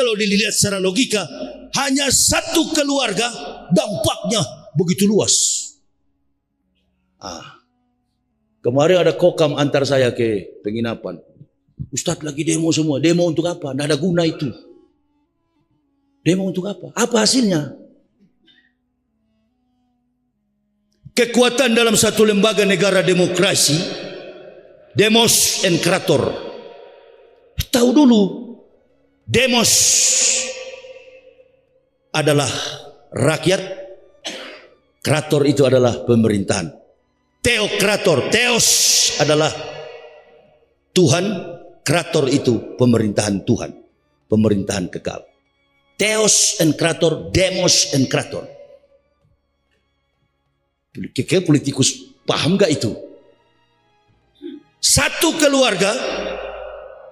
kalau dilihat secara logika, hanya satu keluarga dampaknya begitu luas. Kemarin ada kokam antar saya ke penginapan. Ustadz lagi demo semua. Demo untuk apa? Tidak ada guna itu. Demo untuk apa? Apa hasilnya? Kekuatan dalam satu lembaga negara demokrasi, demos and krator. Tahu dulu, demos adalah rakyat, krator itu adalah pemerintahan. Teokrator, teos adalah Tuhan, krator itu pemerintahan Tuhan, pemerintahan kekal. Theos and krator, demos and krator. Kira politikus paham gak itu? Satu keluarga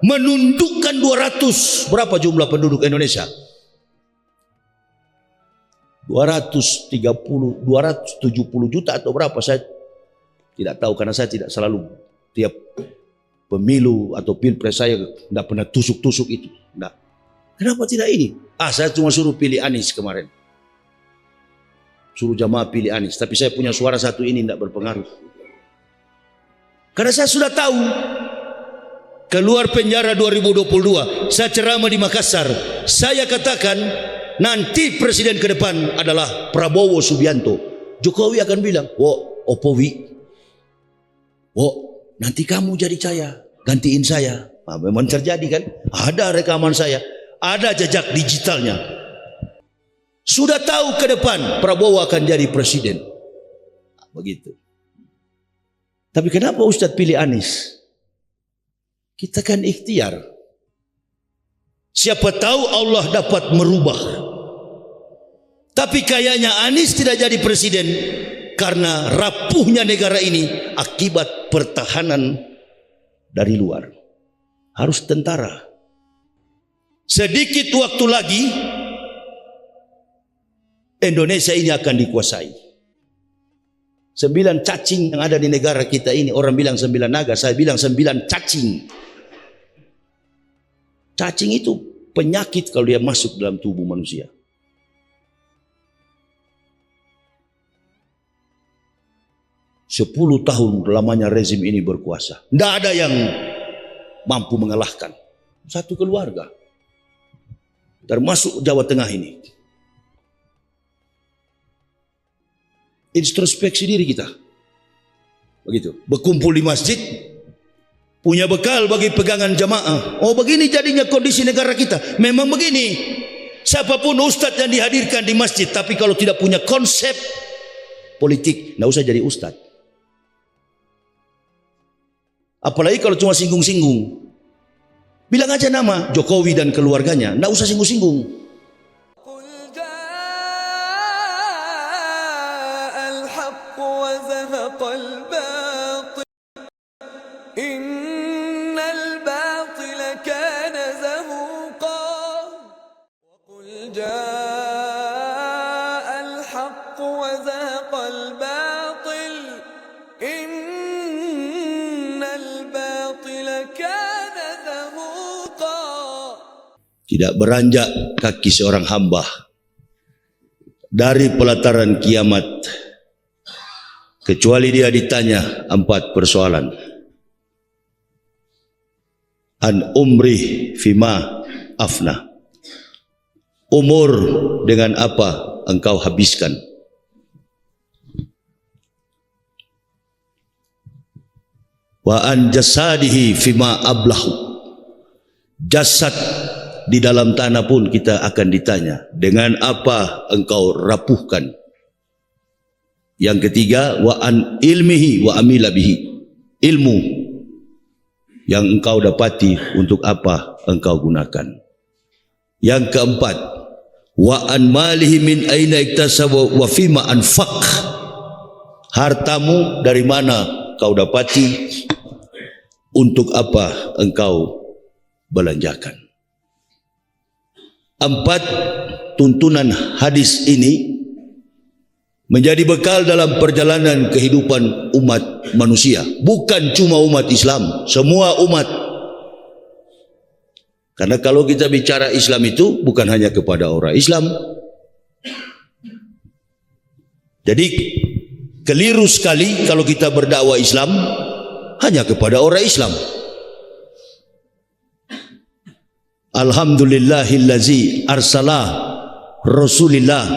menundukkan 200, berapa jumlah penduduk Indonesia? 270 juta atau berapa, saya tidak tahu karena saya tidak selalu tiap pemilu atau pilpres saya tidak pernah tusuk-tusuk itu. Enggak. Kenapa tidak ini? Saya cuma suruh pilih Anies kemarin. Suruh jamaah pilih Anies. Tapi saya punya suara satu ini tidak berpengaruh. Karena saya sudah tahu. Keluar penjara 2022. Saya ceramah di Makassar. Saya katakan nanti presiden ke depan adalah Prabowo Subianto. Jokowi akan bilang, Opowi. Nanti kamu jadi saya. Gantiin saya. Memang terjadi kan? Ada rekaman saya. Ada jejak digitalnya. Sudah tahu ke depan Prabowo akan jadi presiden. Begitu. Tapi kenapa Ustadz pilih Anies? Kita kan ikhtiar. Siapa tahu Allah dapat merubah. Tapi kayaknya Anies tidak jadi presiden karena rapuhnya negara ini akibat pertahanan dari luar. Harus tentara. Sedikit waktu lagi Indonesia ini akan dikuasai. 9 cacing yang ada di negara kita ini, orang bilang 9 naga, saya bilang 9 cacing. Cacing itu penyakit kalau dia masuk dalam tubuh manusia. Sepuluh tahun lamanya rezim ini berkuasa. Tidak ada yang mampu mengalahkan. Satu keluarga. Termasuk Jawa Tengah ini. Introspeksi diri kita. Begitu. Berkumpul di masjid. Punya bekal bagi pegangan jamaah. Begini jadinya kondisi negara kita. Memang begini. Siapapun ustadz yang dihadirkan di masjid. Tapi kalau tidak punya konsep politik. Tidak usah jadi ustadz. Apalagi kalau cuma singgung-singgung. Bilang aja nama Jokowi dan keluarganya. Nggak usah singgung-singgung. Tidak beranjak kaki seorang hamba dari pelataran kiamat kecuali dia ditanya 4 persoalan. An umri fima afna. Umur dengan apa engkau habiskan? Wa an jasadihi fima ablahu. Jasad di dalam tanah pun kita akan ditanya, dengan apa engkau rapuhkan? Yang ketiga, wa an ilmihi wa amila bihi. Ilmu yang engkau dapati untuk apa engkau gunakan. Yang keempat, wa an malihi min aina iktasaba wa fima anfaq. Hartamu dari mana kau dapati, untuk apa engkau belanjakan. 4 tuntunan hadis ini menjadi bekal dalam perjalanan kehidupan umat manusia. Bukan cuma umat Islam, semua umat. Karena kalau kita bicara Islam itu bukan hanya kepada orang Islam. Jadi keliru sekali kalau kita berdakwah Islam hanya kepada orang Islam. Alhamdulillahillazi arsala Rasulillah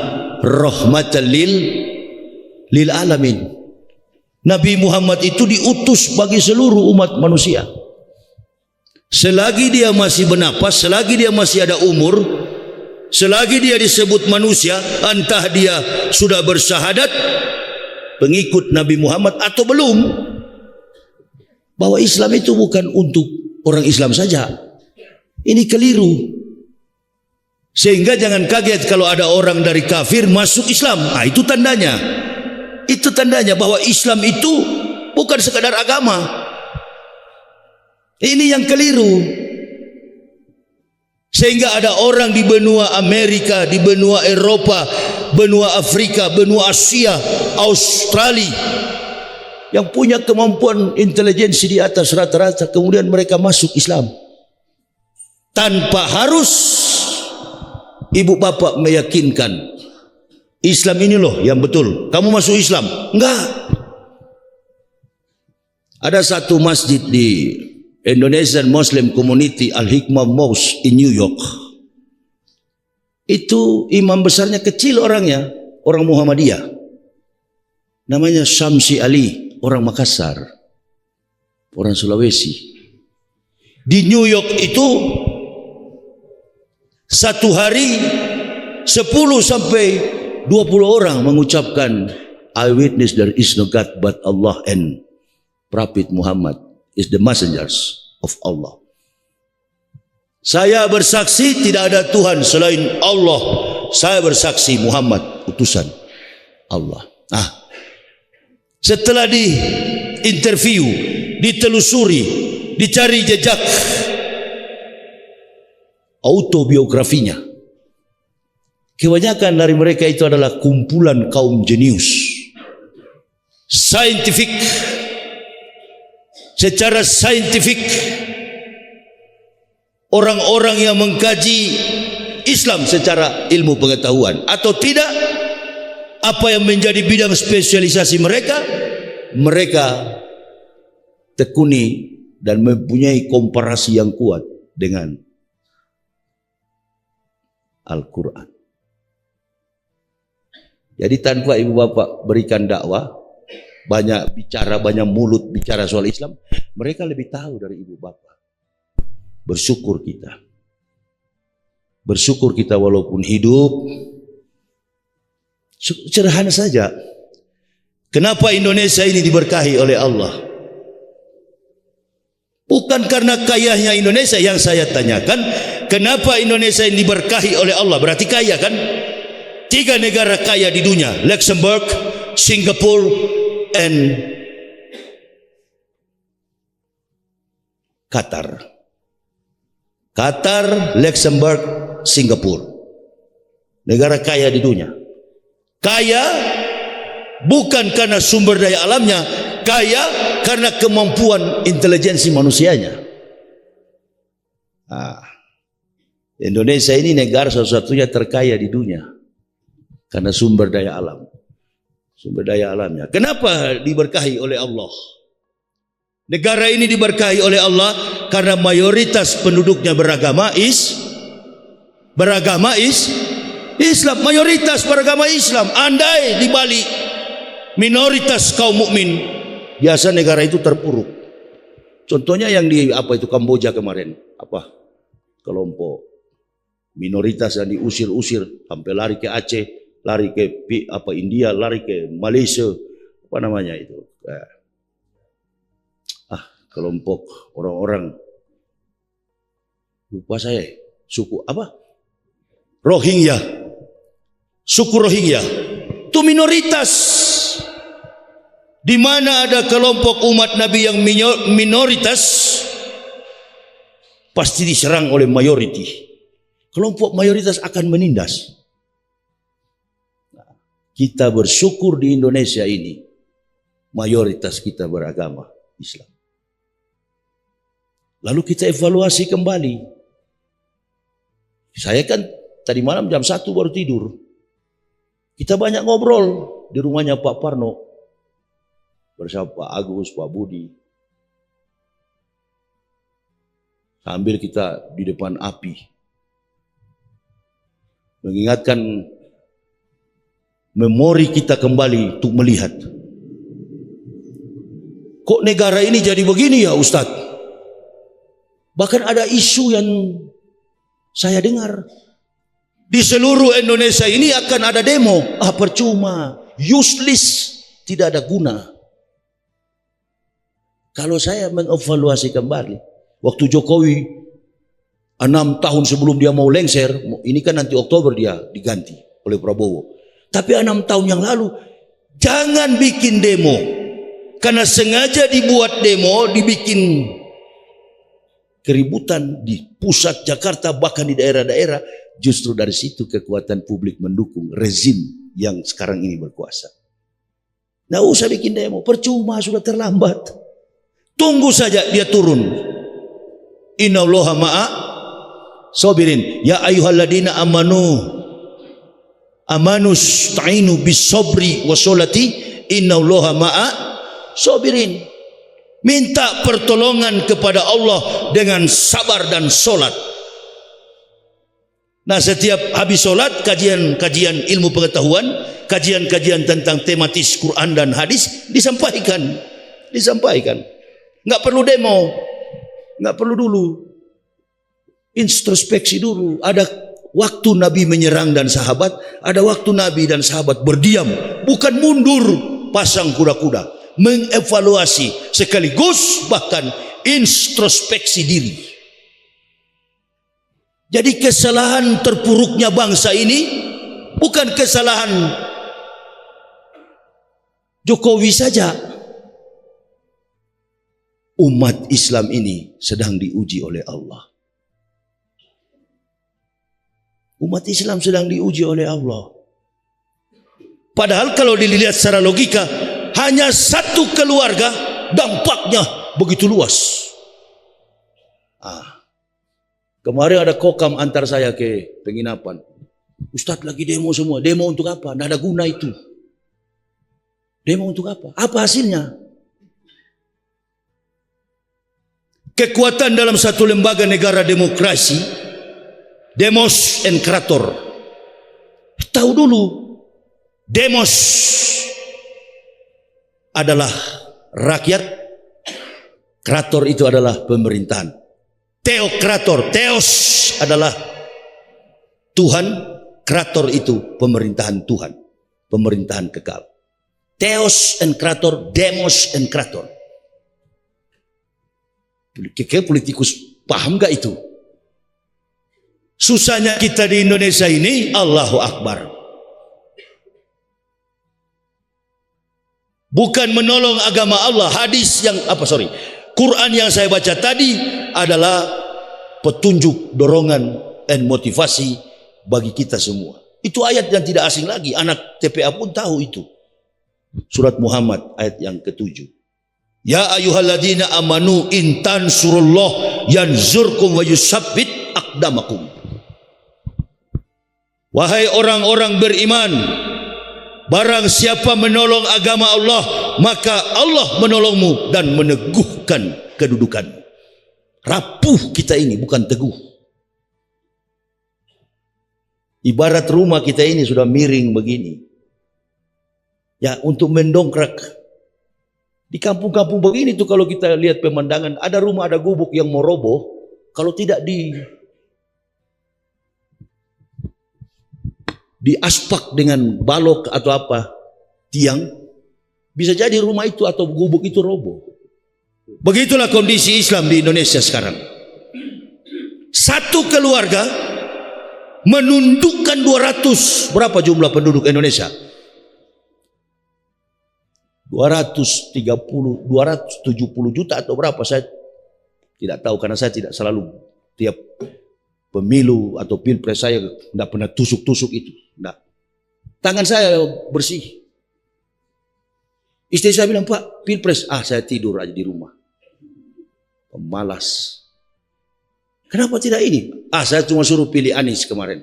rahmatan lil alamin. Nabi Muhammad itu diutus bagi seluruh umat manusia. Selagi dia masih bernapas, selagi dia masih ada umur, selagi dia disebut manusia, entah dia sudah bersyahadat pengikut Nabi Muhammad atau belum, bahwa Islam itu bukan untuk orang Islam saja. Ini keliru. Sehingga jangan kaget kalau ada orang dari kafir masuk Islam. Nah, itu tandanya. Itu tandanya bahwa Islam itu bukan sekadar agama. Ini yang keliru. Sehingga ada orang di benua Amerika, di benua Eropa, benua Afrika, benua Asia, Australia, yang punya kemampuan intelijensi di atas rata-rata, kemudian mereka masuk Islam. Tanpa harus ibu bapak meyakinkan, Islam ini loh yang betul, kamu masuk Islam. Enggak. Ada satu masjid di Indonesian Muslim Community Al-Hikmah Mosque in New York. Itu imam besarnya kecil orangnya, orang Muhammadiyah. Namanya Syamsi Ali, orang Makassar, orang Sulawesi. Di New York itu satu hari 10 sampai 20 orang mengucapkan, I witness there is no God but Allah and Prophet Muhammad is the messengers of Allah. Saya bersaksi tidak ada Tuhan selain Allah. Saya bersaksi Muhammad utusan Allah. Setelah diinterview, ditelusuri, dicari jejak autobiografinya, kebanyakan dari mereka itu adalah kumpulan kaum jenius, saintifik. Secara saintifik, orang-orang yang mengkaji Islam secara ilmu pengetahuan atau tidak, apa yang menjadi bidang spesialisasi mereka, mereka tekuni dan mempunyai komparasi yang kuat dengan Al-Quran. Jadi tanpa ibu bapak berikan dakwah, banyak bicara, banyak mulut bicara soal Islam, mereka lebih tahu dari ibu bapak. Bersyukur kita. Bersyukur kita walaupun hidup sederhana saja. Kenapa Indonesia ini diberkahi oleh Allah? Bukan karena kayanya Indonesia. Yang saya tanyakan, kenapa Indonesia ini diberkahi oleh Allah? Berarti kaya kan? 3 negara kaya di dunia, Luxembourg, Singapura, and Qatar. Qatar, Luxembourg, Singapura. Negara kaya di dunia. Kaya bukan karena sumber daya alamnya, kaya karena kemampuan intelijensi manusianya. Indonesia ini negara satu-satunya terkaya di dunia karena sumber daya alam. Sumber daya alamnya. Kenapa diberkahi oleh Allah? Negara ini diberkahi oleh Allah karena mayoritas penduduknya beragama Islam. Mayoritas beragama Islam. Andai di Bali minoritas kaum mukmin, biasa negara itu terpuruk. Contohnya yang di Kamboja kemarin, kelompok minoritas yang diusir-usir sampai lari ke Aceh, lari ke India, lari ke Malaysia, kelompok orang-orang, lupa saya, suku Rohingya, suku Rohingya itu minoritas, di mana ada kelompok umat Nabi yang minoritas pasti diserang oleh mayoriti. Kelompok mayoritas akan menindas. Kita bersyukur di Indonesia ini mayoritas kita beragama Islam. Lalu kita evaluasi kembali. Saya kan tadi malam jam 1 baru tidur. Kita banyak ngobrol di rumahnya Pak Parno bersama Pak Agus, Pak Budi. Sambil kita di depan api mengingatkan memori kita kembali untuk melihat. Kok negara ini jadi begini ya Ustadz? Bahkan ada isu yang saya dengar. Di seluruh Indonesia ini akan ada demo. Percuma. Useless. Tidak ada guna. Kalau saya mengevaluasi kembali. Waktu Jokowi 6 tahun sebelum dia mau lengser. Ini kan nanti Oktober dia diganti oleh Prabowo. Tapi 6 tahun yang lalu. Jangan bikin demo. Karena sengaja dibuat demo. Dibikin keributan di pusat Jakarta. Bahkan di daerah-daerah. Justru dari situ kekuatan publik mendukung rezim yang sekarang ini berkuasa. Nggak usah bikin demo, percuma, sudah terlambat. Tunggu saja dia turun. Innallaha ma'a sabirin. Ya ayyuhalladzina amanus ta'inu bis sabri washolati innallaha ma'a sabirin. Minta pertolongan kepada Allah dengan sabar dan solat. Nah, setiap habis solat, kajian ilmu pengetahuan, kajian tentang tematis Quran dan hadis disampaikan. Nggak perlu demo, nggak perlu dulu. Introspeksi dulu. Ada waktu Nabi menyerang dan sahabat, ada waktu Nabi dan sahabat berdiam, bukan mundur pasang kuda-kuda, mengevaluasi sekaligus bahkan introspeksi diri. Jadi kesalahan terpuruknya bangsa ini bukan kesalahan Jokowi saja. Umat Islam ini sedang diuji oleh Allah. Umat Islam sedang diuji oleh Allah. Padahal kalau dilihat secara logika, hanya satu keluarga dampaknya begitu luas. Kemarin ada kokam antar saya ke penginapan. Ustadz lagi demo semua. Demo untuk apa? Tidak ada guna itu. Demo untuk apa? Apa hasilnya? Kekuatan dalam satu lembaga negara demokrasi, demos and krator. Tahu dulu, demos adalah rakyat, krator itu adalah pemerintahan. Teokrator, teos adalah Tuhan, krator itu pemerintahan Tuhan, pemerintahan kekal. Teos and krator, demos and krator. Politikus paham gak itu? Susahnya kita di Indonesia ini, Allahu Akbar. Bukan menolong agama Allah. Quran yang saya baca tadi adalah petunjuk, dorongan, dan motivasi bagi kita semua. Itu ayat yang tidak asing lagi. Anak TPA pun tahu itu. Surat Muhammad ayat yang ke-7. Ya ayyuhalladzina amanu in tansurullah yanzurkum wa yusabbit aqdamakum. Wahai orang-orang beriman, barang siapa menolong agama Allah, maka Allah menolongmu dan meneguhkan kedudukanmu. Rapuh kita ini, bukan teguh. Ibarat rumah kita ini sudah miring begini. Ya, untuk mendongkrak. Di kampung-kampung begini tuh kalau kita lihat pemandangan, ada rumah, ada gubuk yang mau roboh. Kalau tidak di aspak dengan balok atau apa, tiang, bisa jadi rumah itu atau gubuk itu roboh. Begitulah kondisi Islam di Indonesia sekarang. Satu keluarga menundukkan 200, berapa jumlah penduduk Indonesia? 270 juta atau berapa, saya tidak tahu karena saya tidak selalu tiap pemilu atau pilpres saya tidak pernah tusuk-tusuk itu. Tidak. Tangan saya bersih. Istri saya bilang, Pak, pilpres. Saya tidur aja di rumah. Pemalas. Kenapa tidak ini? Saya cuma suruh pilih Anies kemarin.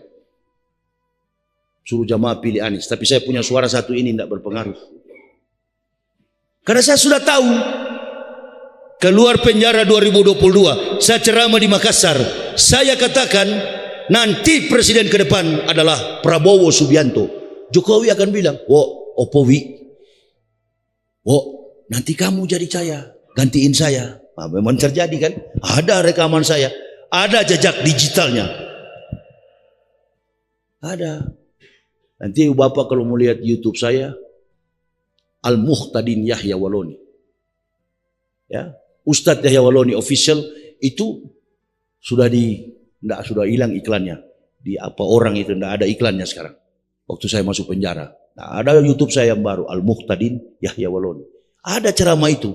Suruh jamaah pilih Anies. Tapi saya punya suara satu ini tidak berpengaruh. Karena saya sudah tahu. Keluar penjara 2022. Saya ceramah di Makassar. Saya katakan nanti presiden ke depan adalah Prabowo Subianto. Jokowi akan bilang, Opowi. Nanti kamu jadi saya. Gantiin saya. Memang terjadi kan? Ada rekaman saya. Ada jejak digitalnya. Ada. Nanti Bapak kalau mau lihat YouTube saya, Al-Muhtadin Yahya Waloni. Ya, Ustadz Yahya Waloni official itu sudah hilang iklannya. Di apa orang itu enggak ada iklannya sekarang. Waktu saya masuk penjara. Nah, ada YouTube saya yang baru, Al-Muhtadin Yahya Waloni. Ada ceramah itu.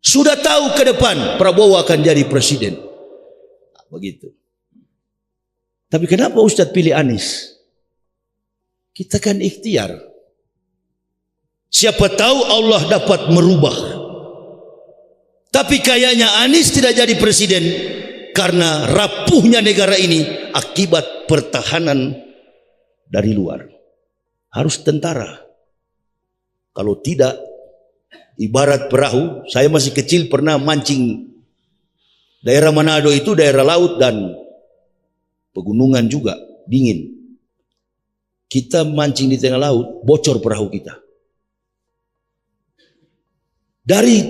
Sudah tahu ke depan Prabowo akan jadi presiden. Begitu. Tapi kenapa Ustadz pilih Anies? Kita kan ikhtiar. Siapa tahu Allah dapat merubah. Tapi kayaknya Anies tidak jadi presiden karena rapuhnya negara ini akibat pertahanan dari luar. Harus tentara. Kalau tidak, ibarat perahu. Saya masih kecil pernah mancing. Daerah Manado itu daerah laut dan pegunungan juga, dingin. Kita mancing di tengah laut, bocor perahu kita. Dari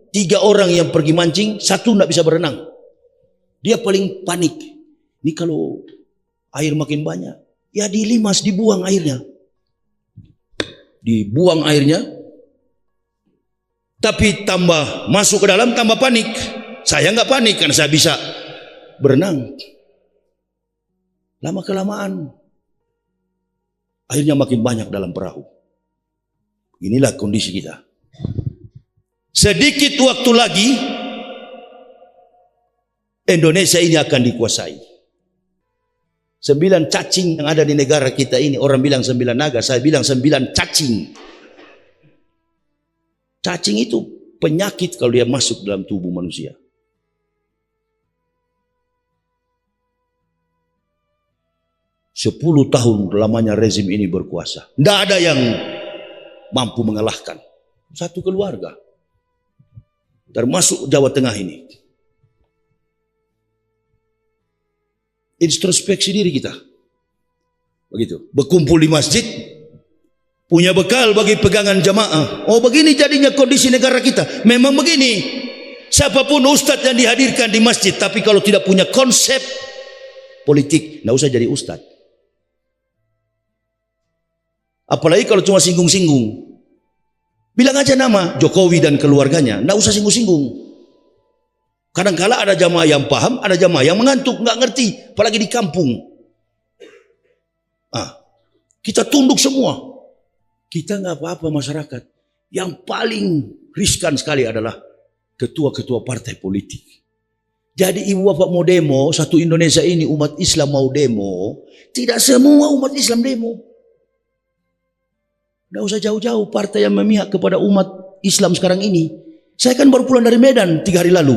3 orang yang pergi mancing, 1 tidak bisa berenang. Dia paling panik. Ini kalau air makin banyak, ya dilimas, dibuang airnya. Dibuang airnya. Tapi tambah masuk ke dalam, tambah panik. Saya nggak panik karena saya bisa berenang. Lama-kelamaan airnya makin banyak dalam perahu. Inilah kondisi kita. Sedikit waktu lagi Indonesia ini akan dikuasai. 9 cacing yang ada di negara kita ini, orang bilang 9 naga, saya bilang 9 cacing. Cacing itu penyakit kalau dia masuk dalam tubuh manusia. 10 tahun lamanya rezim ini berkuasa. Tidak ada yang mampu mengalahkan. Satu keluarga. Termasuk Jawa Tengah ini. Introspeksi diri kita. Begitu. Berkumpul di masjid. Punya bekal bagi pegangan jamaah. Begini jadinya kondisi negara kita. Memang begini. Siapapun ustadz yang dihadirkan di masjid. Tapi kalau tidak punya konsep politik. Tidak usah jadi ustadz. Apalagi kalau cuma singgung-singgung. Bilang aja nama Jokowi dan keluarganya. Nggak usah singgung-singgung. Kadang-kala ada jamaah yang paham, ada jamaah yang mengantuk, nggak ngerti. Apalagi di kampung. Kita tunduk semua. Kita nggak apa-apa masyarakat. Yang paling riskan sekali adalah ketua-ketua partai politik. Jadi ibu bapak mau demo, satu Indonesia ini umat Islam mau demo. Tidak semua umat Islam demo. Tidak usah jauh-jauh partai yang memihak kepada umat Islam sekarang ini. Saya kan baru pulang dari Medan 3 hari lalu.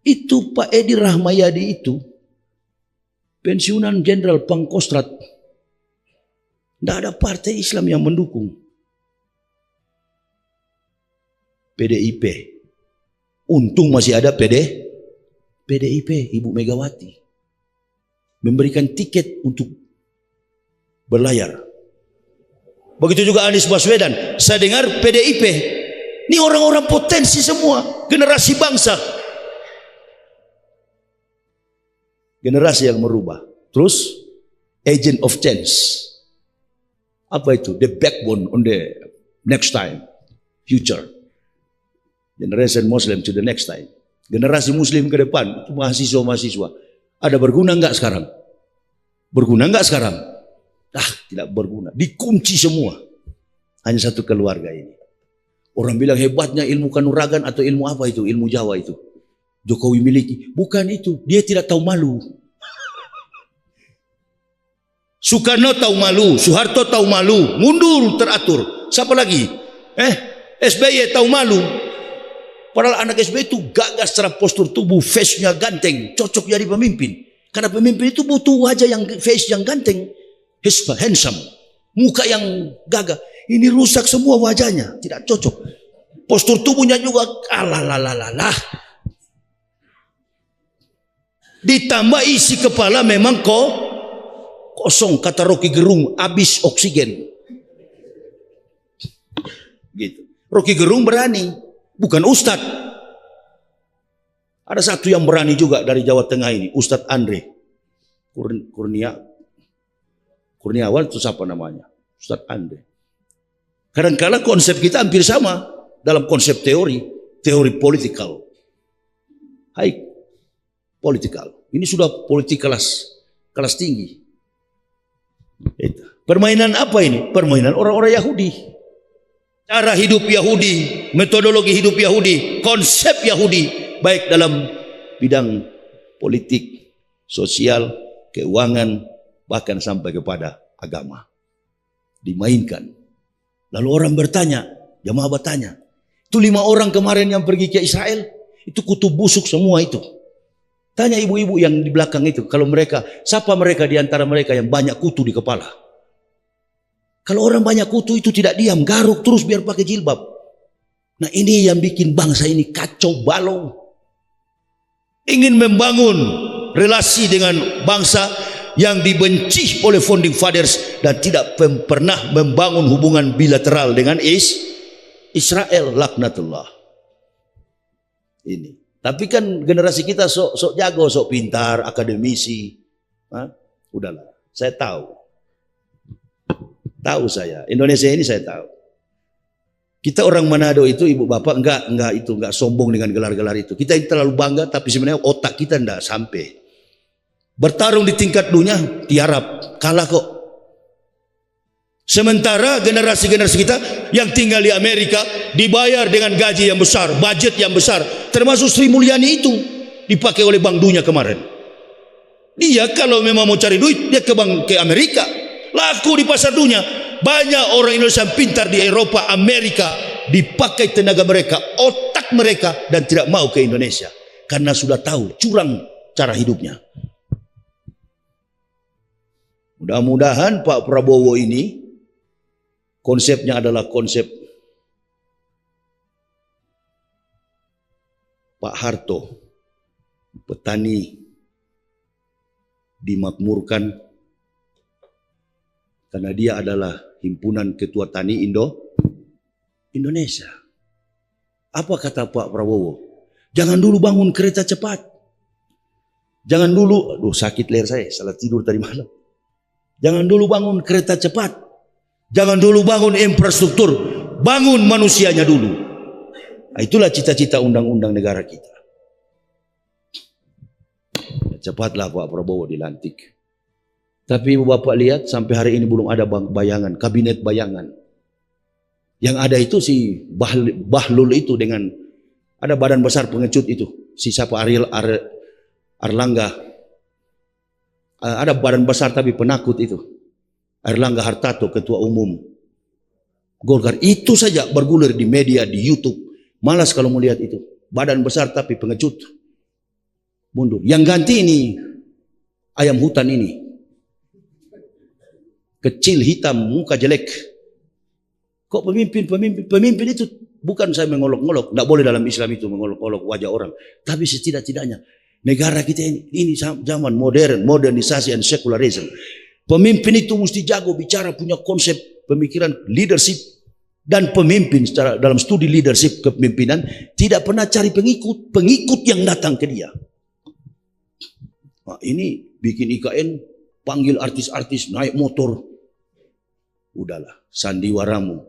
Itu Pak Edi Rahmayadi itu. Pensiunan Jenderal Pangkostrat. Tidak ada partai Islam yang mendukung. PDIP. Untung masih ada PDIP, Ibu Megawati. Memberikan tiket untuk berlayar. Begitu juga Anies Baswedan. Saya dengar PDIP. Ini orang-orang potensi semua. Generasi bangsa. Generasi yang merubah. Terus, agent of change. Apa itu? The backbone on the next time. Future. Generation Muslim to the next time. Generasi Muslim ke depan. Mahasiswa-mahasiswa. Ada berguna enggak sekarang? Berguna enggak sekarang? Tidak berguna. Dikunci semua. Hanya satu keluarga ini. Orang bilang hebatnya ilmu kanuragan atau ilmu apa itu? Ilmu Jawa itu. Jokowi miliki. Bukan itu. Dia tidak tahu malu. Soekarno tahu malu. Soeharto tahu malu. Mundur teratur. Siapa lagi? SBY tahu malu. Padahal anak SBY itu gagah secara postur tubuh, face-nya ganteng, cocok jadi pemimpin. Karena pemimpin itu butuh wajah yang face yang ganteng, handsome, muka yang gagah. Ini rusak semua wajahnya, tidak cocok. Postur tubuhnya juga alalalalala. Ditambah isi kepala memang kosong, kata Rocky Gerung, habis oksigen. Gitu. Rocky Gerung berani, bukan Ustadz. Ada satu yang berani juga dari Jawa Tengah ini, Ustadz Andre Kurniawan, itu siapa namanya? Ustadz Andre. Kadang-kala konsep kita hampir sama dalam konsep teori politikal. High politikal. Ini sudah politik kelas tinggi. Itu. Permainan apa ini? Permainan orang-orang Yahudi. Cara hidup Yahudi, metodologi hidup Yahudi, konsep Yahudi, baik dalam bidang politik, sosial, keuangan, bahkan sampai kepada agama. Dimainkan. Lalu orang bertanya, jamaah bertanya, itu 5 orang kemarin yang pergi ke Israel, itu kutu busuk semua itu. Tanya ibu-ibu yang di belakang itu, kalau mereka, siapa mereka di antara mereka yang banyak kutu di kepala? Kalau orang banyak kutu itu tidak diam, garuk terus biar pakai jilbab. Nah ini yang bikin bangsa ini kacau balau. Ingin membangun relasi dengan bangsa yang dibenci oleh founding fathers dan tidak pernah membangun hubungan bilateral dengan Israel, laknatullah. Ini. Tapi kan generasi kita sok jago, sok pintar, akademisi. Udahlah, saya tahu. Tahu saya, Indonesia ini saya tahu. Kita orang Manado itu, ibu bapak enggak sombong dengan gelar-gelar itu. Kita terlalu bangga, tapi sebenarnya otak kita enggak sampai. Bertarung di tingkat dunia, tiarap, kalah kok. Sementara generasi-generasi kita yang tinggal di Amerika dibayar dengan gaji yang besar, budget yang besar, termasuk Sri Mulyani itu dipakai oleh Bank Dunia kemarin. Dia kalau memang mau cari duit, dia ke Amerika. Laku di pasar dunia. Banyak orang Indonesia yang pintar di Eropa, Amerika, dipakai tenaga mereka, otak mereka, dan tidak mau ke Indonesia karena sudah tahu curang cara hidupnya. Mudah-mudahan Pak Prabowo ini konsepnya adalah konsep Pak Harto, petani dimakmurkan karena dia adalah himpunan ketua tani Indonesia. Apa kata Pak Prabowo? Jangan dulu bangun kereta cepat. Jangan dulu, sakit leher saya, salah tidur tadi malam. Jangan dulu bangun kereta cepat. Jangan dulu bangun infrastruktur. Bangun manusianya dulu. Nah, itulah cita-cita undang-undang negara kita. Cepatlah Pak Prabowo dilantik. Tapi ibu bapak lihat sampai hari ini belum ada bayangan, kabinet bayangan. Yang ada itu si Bahlul itu dengan ada badan besar pengecut itu. Si siapa Erlangga. Ada badan besar tapi penakut itu. Erlangga Hartarto, ketua umum Golkar. Itu saja bergulir di media, di YouTube. Malas kalau melihat itu. Badan besar tapi pengecut. Mundur. Yang ganti ini ayam hutan ini. Kecil, hitam, muka jelek. Kok pemimpin itu bukan saya mengolok-olok. Tidak boleh dalam Islam itu mengolok-olok wajah orang. Tapi setidak-tidaknya negara kita ini zaman modern, modernisasi dan secularism. Pemimpin itu mesti jago bicara, punya konsep pemikiran leadership. Dan pemimpin secara dalam studi leadership kepemimpinan tidak pernah cari pengikut yang datang ke dia. Nah, ini bikin IKN panggil artis-artis naik motor. Udahlah, sandiwaramu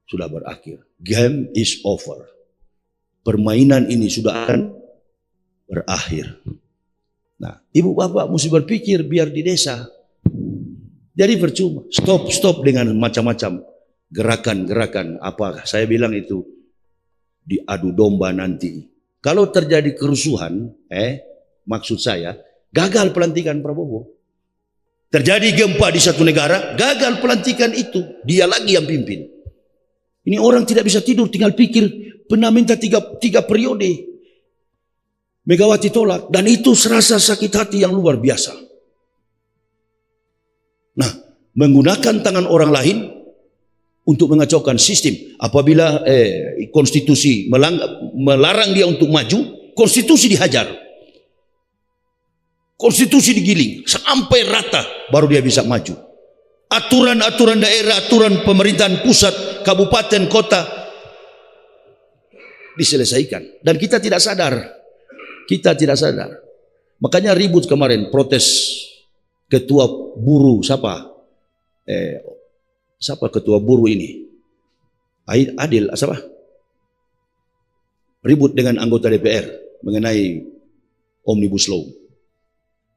sudah berakhir. Game is over. Permainan ini sudah akan berakhir. Nah, ibu bapak mesti berpikir biar di desa. Jadi percuma. Stop dengan macam-macam gerakan-gerakan apa. Saya bilang itu diadu domba nanti. Kalau terjadi kerusuhan, maksud saya gagal pelantikan Prabowo. Terjadi gempa di satu negara, gagal pelantikan itu. Dia lagi yang pimpin. Ini orang tidak bisa tidur, tinggal pikir Pernah minta tiga periode. Megawati tolak. Dan itu serasa sakit hati yang luar biasa. Nah, menggunakan tangan orang lain untuk mengacaukan sistem. Apabila konstitusi melarang dia untuk maju, konstitusi dihajar. Konstitusi digiling sampai rata baru dia bisa maju. Aturan-aturan daerah, aturan pemerintahan pusat, kabupaten, kota diselesaikan. Dan kita tidak sadar. Kita tidak sadar. Makanya ribut kemarin protes ketua buruh siapa? Siapa ketua buruh ini? Adil, siapa? Ribut dengan anggota DPR mengenai Omnibus Law.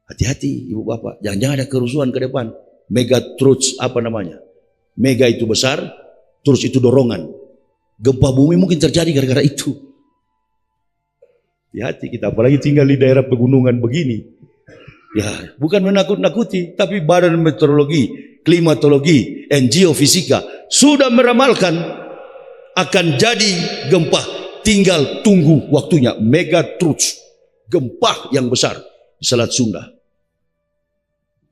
Hati-hati ibu bapak, jangan-jangan ada kerusuhan ke depan. Mega truths apa namanya? Mega itu besar, terus itu dorongan. Gempa bumi mungkin terjadi gara-gara itu. Hati-hati kita, apalagi tinggal di daerah pegunungan begini. Ya, bukan menakut-nakuti, tapi Badan Meteorologi, Klimatologi, and Geofisika sudah meramalkan akan jadi gempa. Tinggal tunggu waktunya. Mega truths, gempa yang besar di Selat Sunda.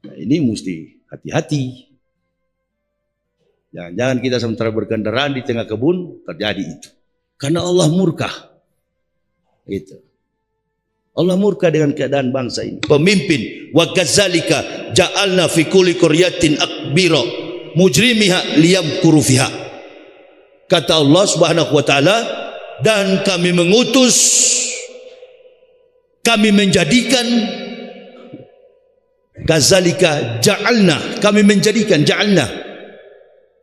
Nah, ini mesti hati-hati. Jangan-jangan kita sementara berkendaraan di tengah kebun terjadi itu. Karena Allah murka. Itu. Allah murka dengan keadaan bangsa ini. Pemimpin, wa kadzalika ja'alna fi kulli qaryatin akbira mujrimiha liyamkuru fiha. Kata Allah Subhanahu wa taala, dan kami mengutus, kami menjadikan, kadzalika ja'alna, kami menjadikan, ja'alna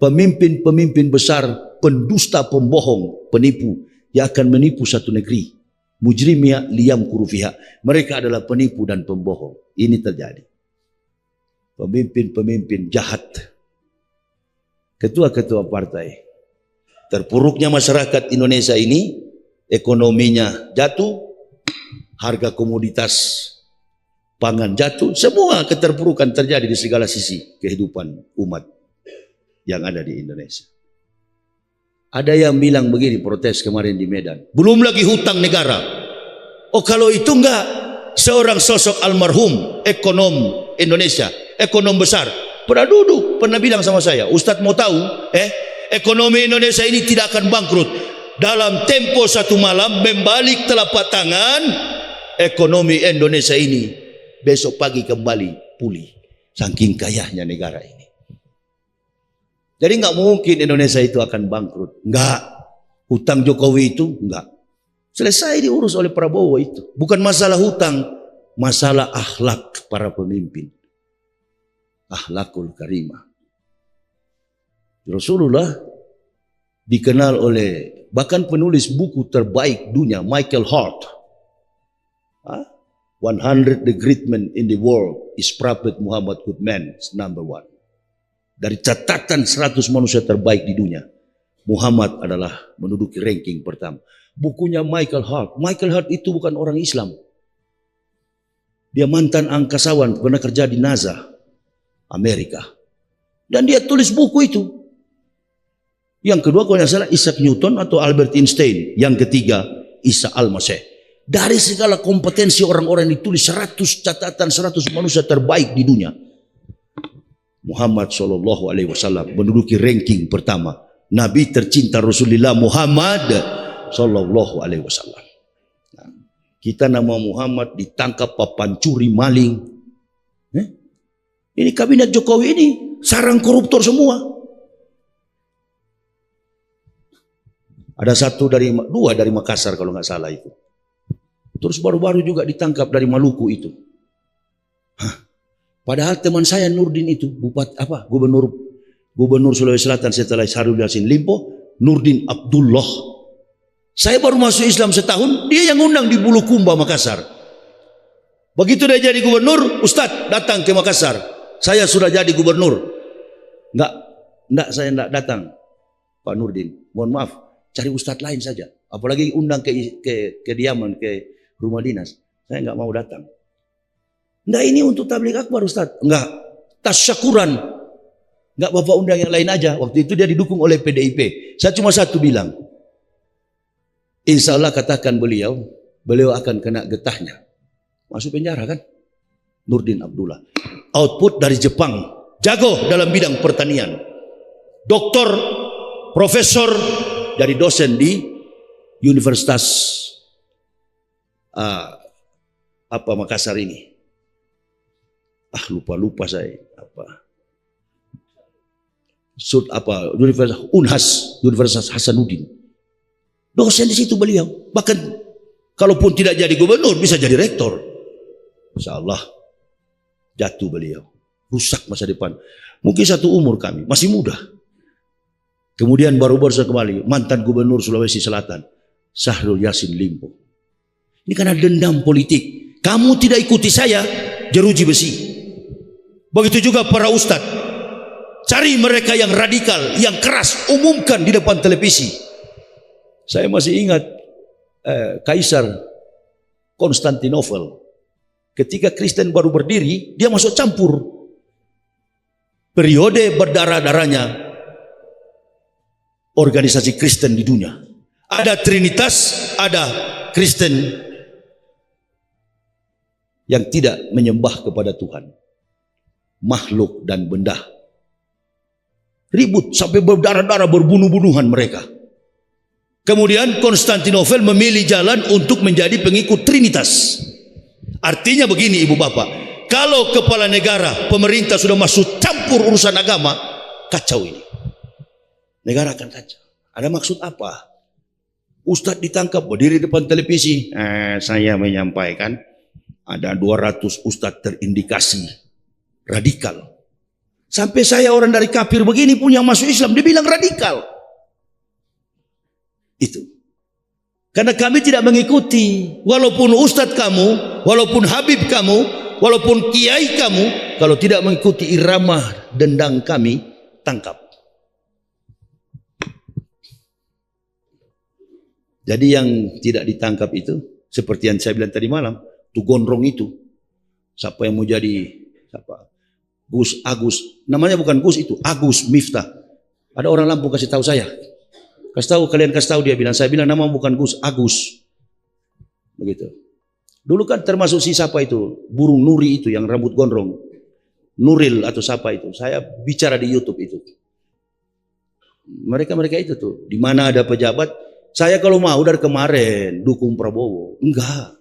pemimpin-pemimpin besar, pendusta, pembohong, penipu yang akan menipu satu negeri. Mujrimia liyam kurufiha. Mereka adalah penipu dan pembohong. Ini terjadi. Pemimpin-pemimpin jahat. Ketua-ketua partai. Terpuruknya masyarakat Indonesia ini, ekonominya jatuh, harga komoditas pangan jatuh, semua keterpurukan terjadi di segala sisi kehidupan umat yang ada di Indonesia. Ada yang bilang begini, protes kemarin di Medan, belum lagi hutang negara. Oh kalau itu enggak, seorang sosok almarhum ekonom Indonesia, ekonom besar, pernah duduk, pernah bilang sama saya, Ustadz mau tahu, ekonomi Indonesia ini tidak akan bangkrut. Dalam tempo satu malam membalik telapak tangan, ekonomi Indonesia ini besok pagi kembali pulih. Saking kayanya negara ini. Jadi nggak mungkin Indonesia itu akan bangkrut. Nggak. Hutang Jokowi itu nggak. Selesai diurus oleh Prabowo itu. Bukan masalah hutang, masalah akhlak para pemimpin. Akhlakul karimah. Rasulullah dikenal oleh bahkan penulis buku terbaik dunia, Michael Hart. 100 the great men in the world is Prophet Muhammad Goodman number 1. Dari catatan 100 manusia terbaik di dunia, Muhammad adalah menduduki ranking pertama. Bukunya Michael Hart. Michael Hart itu bukan orang Islam. Dia mantan angkasawan, pernah kerja di NASA, Amerika. Dan dia tulis buku itu. Yang kedua kalau tidak salah Isaac Newton atau Albert Einstein. Yang ketiga Isa Al-Masih. Dari segala kompetensi orang-orang yang ditulis 100 catatan 100 manusia terbaik di dunia. Muhammad SAW menduduki ranking pertama. Nabi tercinta Rasulullah Muhammad SAW. Nah, kita nama Muhammad ditangkap pancuri maling. Ini kabinet Jokowi ini sarang koruptor semua. Ada dua dari Makassar kalau nggak salah itu. Terus baru-baru juga ditangkap dari Maluku itu. Padahal teman saya Nurdin itu gubernur Sulawesi Selatan setelah Syahrul Yassin Limpo, Nurdin Abdullah. Saya baru masuk Islam setahun, dia yang undang di Bulukumba Makassar. Begitu dia jadi gubernur, Ustadz datang ke Makassar. Saya sudah jadi gubernur. Enggak saya enggak datang. Pak Nurdin, mohon maaf, cari Ustadz lain saja. Apalagi undang ke kediaman, ke rumah dinas. Saya enggak mau datang. Nah ini untuk tabligh akbar Ustaz. Enggak. Tasyakuran. Enggak bapak undang yang lain aja. Waktu itu dia didukung oleh PDIP. Saya cuma satu bilang. Insya Allah katakan beliau akan kena getahnya. Masuk penjara kan? Nurdin Abdullah. Output dari Jepang, jago dalam bidang pertanian. Doktor, profesor, jadi dosen di Universitas Makassar ini. Lupa saya Universitas Hasanuddin. Dosen di situ beliau. Bahkan kalaupun tidak jadi gubernur bisa jadi rektor. Insya Allah jatuh beliau. Rusak masa depan. Mungkin satu umur kami, masih muda. Kemudian baru-baru kembali mantan gubernur Sulawesi Selatan, Syahrul Yassin Limpo. Ini karena dendam politik. Kamu tidak ikuti saya, jeruji besi. Begitu juga para ustadz. Cari mereka yang radikal, yang keras, umumkan di depan televisi. Saya masih ingat Kaisar Konstantinopel. Ketika Kristen baru berdiri, dia masuk campur. Periode berdarah-darahnya organisasi Kristen di dunia. Ada Trinitas, ada Kristen yang tidak menyembah kepada Tuhan. Makhluk dan benda. Ribut sampai berdarah-darah, berbunuh-bunuhan mereka. Kemudian Konstantinopel memilih jalan untuk menjadi pengikut Trinitas. Artinya begini ibu bapak, kalau kepala negara, pemerintah sudah masuk campur urusan agama, kacau ini. Negara akan kacau. Ada maksud apa? Ustadz ditangkap berdiri depan televisi. Saya menyampaikan ada 200 ustadz terindikasi radikal. Sampai saya orang dari kafir begini pun yang masuk Islam, dia bilang radikal. Itu. Karena kami tidak mengikuti. Walaupun ustadz kamu, walaupun habib kamu, walaupun kiai kamu, kalau tidak mengikuti irama dendang kami, tangkap. Jadi yang tidak ditangkap itu, seperti yang saya bilang tadi malam, tuh gondrong itu. Siapa yang mau jadi, siapa? Gus Agus, namanya bukan Gus itu, Agus Miftah. Ada orang Lampung kasih tahu saya. Kalian kasih tahu dia bilang, saya bilang nama bukan Gus, Agus. Begitu. Dulu kan termasuk si siapa itu, burung Nuri itu yang rambut gondrong. Nuril atau siapa itu. Saya bicara di YouTube itu. Mereka itu tuh, di mana ada pejabat, saya kalau mau dari kemarin dukung Prabowo. Enggak.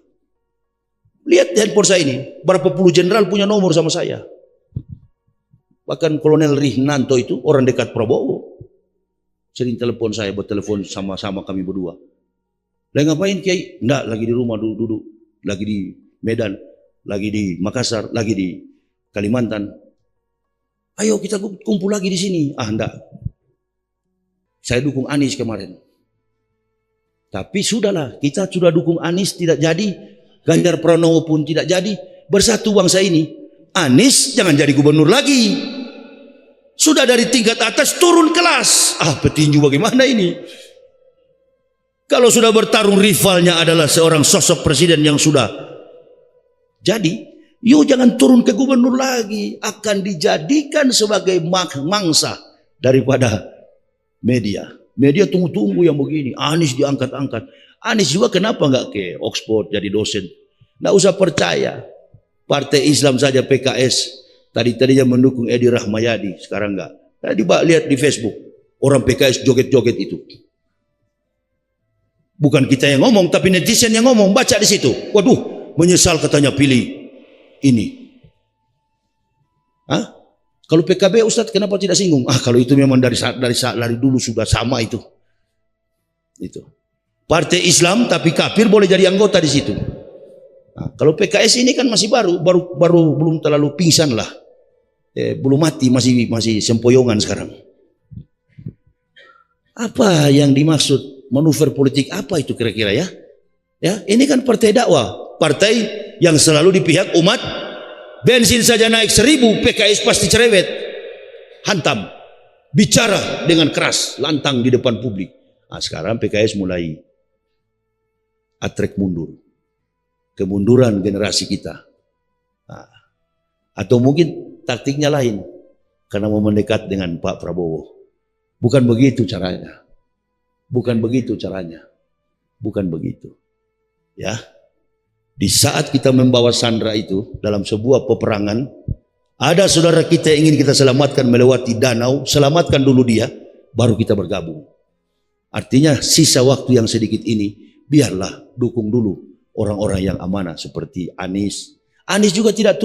Lihat handphone saya ini, berapa puluh jenderal punya nomor sama saya. Bahkan Kolonel Rihnanto itu orang dekat Prabowo. Sering telepon saya, bertelepon sama-sama kami berdua. Lagi ngapain Kiai? Enggak, lagi di rumah duduk. Lagi di Medan, lagi di Makassar, lagi di Kalimantan. Ayo kita kumpul lagi di sini. Enggak. Saya dukung Anies kemarin. Tapi sudahlah, kita sudah dukung Anies tidak jadi. Ganjar Pranowo pun tidak jadi. Bersatu bangsa ini. Anies jangan jadi gubernur lagi. Sudah dari tingkat atas turun kelas. Petinju bagaimana ini? Kalau sudah bertarung rivalnya adalah seorang sosok presiden yang sudah jadi, yuk jangan turun ke gubernur lagi. Akan dijadikan sebagai mangsa daripada media. Media tunggu-tunggu yang begini. Anies diangkat-angkat. Anies juga kenapa nggak ke Oxford jadi dosen? Nggak usah percaya. Partai Islam saja PKS. Tadinya mendukung Edi Rahmayadi, sekarang enggak. Tadi lihat di Facebook, orang PKS joget-joget itu. Bukan kita yang ngomong, tapi netizen yang ngomong, baca di situ. Waduh, menyesal katanya pilih ini. Kalau PKB Ustadz kenapa tidak singgung? Kalau itu memang dari dulu sudah sama itu. Itu. Partai Islam tapi kafir boleh jadi anggota di situ. Kalau PKS ini kan masih baru belum terlalu pingsan lah, belum mati, masih sempoyongan sekarang. Apa yang dimaksud manuver politik apa itu kira-kira ya? Ya, ini kan partai dakwah, partai yang selalu di pihak umat. Bensin saja naik 1.000, PKS pasti cerewet, hantam, bicara dengan keras, lantang di depan publik. Sekarang PKS mulai atrek mundur. Kemunduran generasi kita. Atau mungkin taktiknya lain. Karena mau mendekat dengan Pak Prabowo. Bukan begitu caranya. Bukan begitu caranya. Bukan begitu. Ya. Di saat kita membawa sandera itu dalam sebuah peperangan, ada saudara kita yang ingin kita selamatkan melewati danau, selamatkan dulu dia, baru kita bergabung. Artinya sisa waktu yang sedikit ini, biarlah dukung dulu orang-orang yang amanah seperti Anies. Anies juga tidak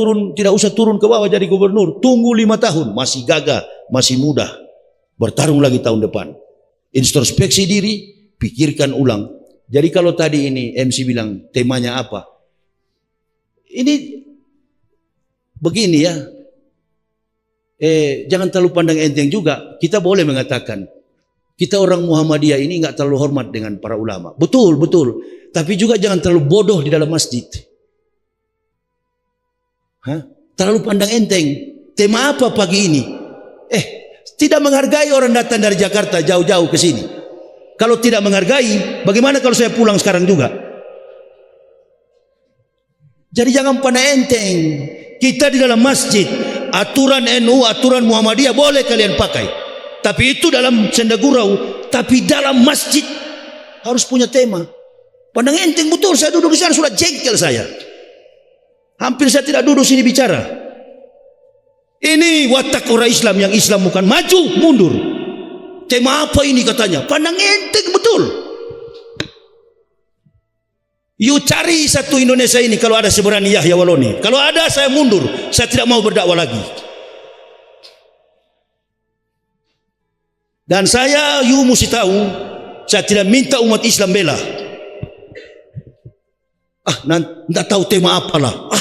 usah turun ke bawah jadi gubernur. Tunggu 5 tahun, masih gagah, masih muda. Bertarung lagi tahun depan. Introspeksi diri, pikirkan ulang. Jadi kalau tadi ini MC bilang temanya apa? Ini begini ya. Jangan terlalu pandang enteng juga. Kita boleh mengatakan kita orang Muhammadiyah ini nggak terlalu hormat dengan para ulama. Betul, betul. Tapi juga jangan terlalu bodoh di dalam masjid. Terlalu pandang enteng. Tema apa pagi ini? Tidak menghargai orang datang dari Jakarta jauh-jauh ke sini. Kalau tidak menghargai, bagaimana kalau saya pulang sekarang juga? Jadi jangan pandang enteng. Kita di dalam masjid, aturan NU, aturan Muhammadiyah boleh kalian pakai. Tapi itu dalam sendagurau. Tapi dalam masjid harus punya tema. Pandang enteng betul. Saya duduk di sana sudah jengkel saya. Hampir saya tidak duduk sini bicara. Ini watak orang Islam yang Islam bukan maju mundur. Tema apa ini katanya? Pandang enteng betul. You cari satu Indonesia ini kalau ada seberani Yahya Waloni. Kalau ada saya mundur. Saya tidak mau berdakwah lagi. Dan saya, you mesti tahu, saya tidak minta umat Islam bela. Tidak tahu tema apalah.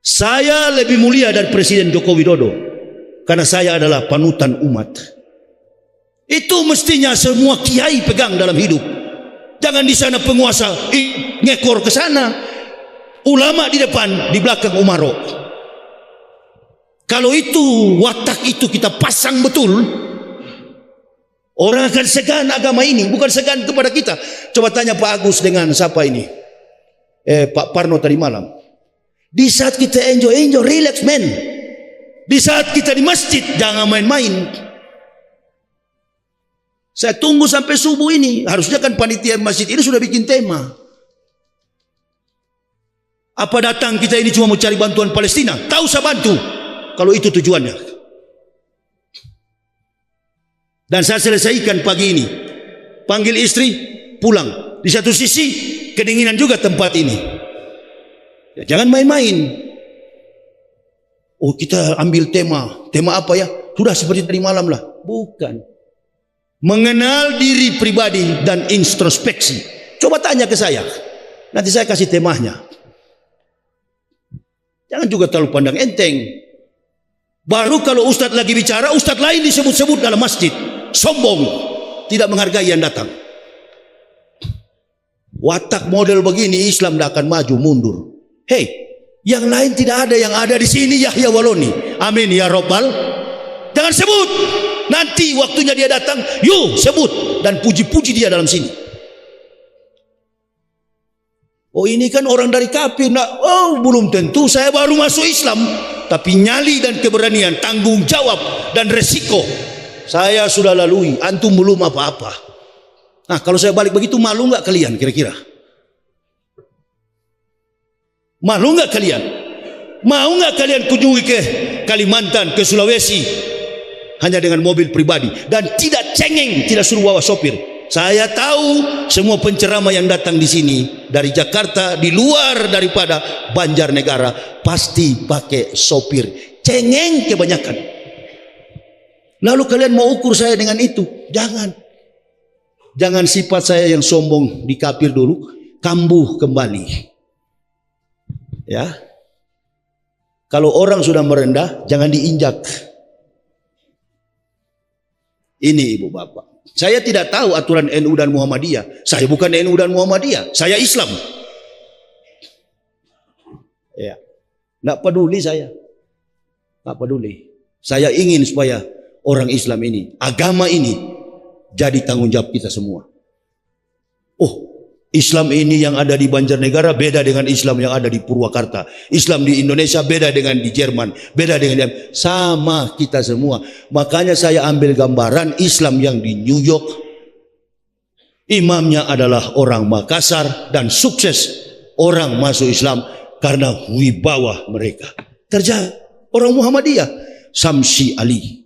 Saya lebih mulia dari Presiden Joko Widodo. Karena saya adalah panutan umat. Itu mestinya semua kiai pegang dalam hidup. Jangan di sana penguasa ngekor ke sana. Ulama di depan, di belakang Umaro. Kalau itu watak itu kita pasang betul, orang akan segan agama ini, bukan segan kepada kita. Coba tanya Pak Agus dengan siapa ini? Pak Parno tadi malam. Di saat kita enjoy, relax men. Di saat kita di masjid, jangan main-main. Saya tunggu sampai subuh ini. Harusnya kan panitia masjid ini sudah bikin tema. Apa datang kita ini cuma mau cari bantuan Palestina? Tahu saya bantu. Kalau itu tujuannya. Dan saya selesaikan pagi ini. Panggil istri, pulang. Di satu sisi, kedinginan juga tempat ini. Ya, jangan main-main. Oh kita ambil tema. Tema apa ya? Sudah seperti tadi malam lah. Bukan. Mengenal diri pribadi dan introspeksi. Coba tanya ke saya. Nanti saya kasih temanya. Jangan juga terlalu pandang enteng. Baru kalau ustadz lagi bicara, ustadz lain disebut-sebut dalam masjid. Sombong. Tidak menghargai yang datang. Watak model begini Islam tidak akan maju mundur. Hei, yang lain tidak ada, yang ada di sini Yahya Waloni. Amin ya Rabbal. Jangan sebut. Nanti waktunya dia datang, yuk sebut dan puji-puji dia dalam sini. Oh ini kan orang dari kafir. Oh belum tentu, saya baru masuk Islam. Tapi nyali dan keberanian, tanggung jawab dan resiko saya sudah lalui. Antum belum apa-apa. Nah kalau saya balik begitu, malu nggak kalian kira-kira? Malu nggak kalian? Mau nggak kalian kunjungi ke Kalimantan, ke Sulawesi hanya dengan mobil pribadi dan tidak cengeng, tidak suruh bawa sopir? Saya tahu semua penceramah yang datang di sini dari Jakarta, di luar daripada Banjarnegara, pasti pakai sopir. Cengeng kebanyakan. Lalu kalian mau ukur saya dengan itu? Jangan. Jangan sifat saya yang sombong di kafir dulu kambuh kembali. Ya. Kalau orang sudah merendah, jangan diinjak. Ini ibu bapak. Saya tidak tahu aturan NU dan Muhammadiyah. Saya bukan NU dan Muhammadiyah. Saya Islam. Ya. Nggak peduli saya. Nggak peduli. Saya ingin supaya orang Islam ini, agama ini, jadi tanggung jawab kita semua. Oh, Islam ini yang ada di Banjarnegara beda dengan Islam yang ada di Purwakarta. Islam di Indonesia beda dengan di Jerman, beda dengan sama kita semua. Makanya saya ambil gambaran Islam yang di New York, Imamnya adalah orang Makassar dan sukses orang masuk Islam karena wibawa mereka. Terjadi orang Muhammadiyah, Samsi Ali,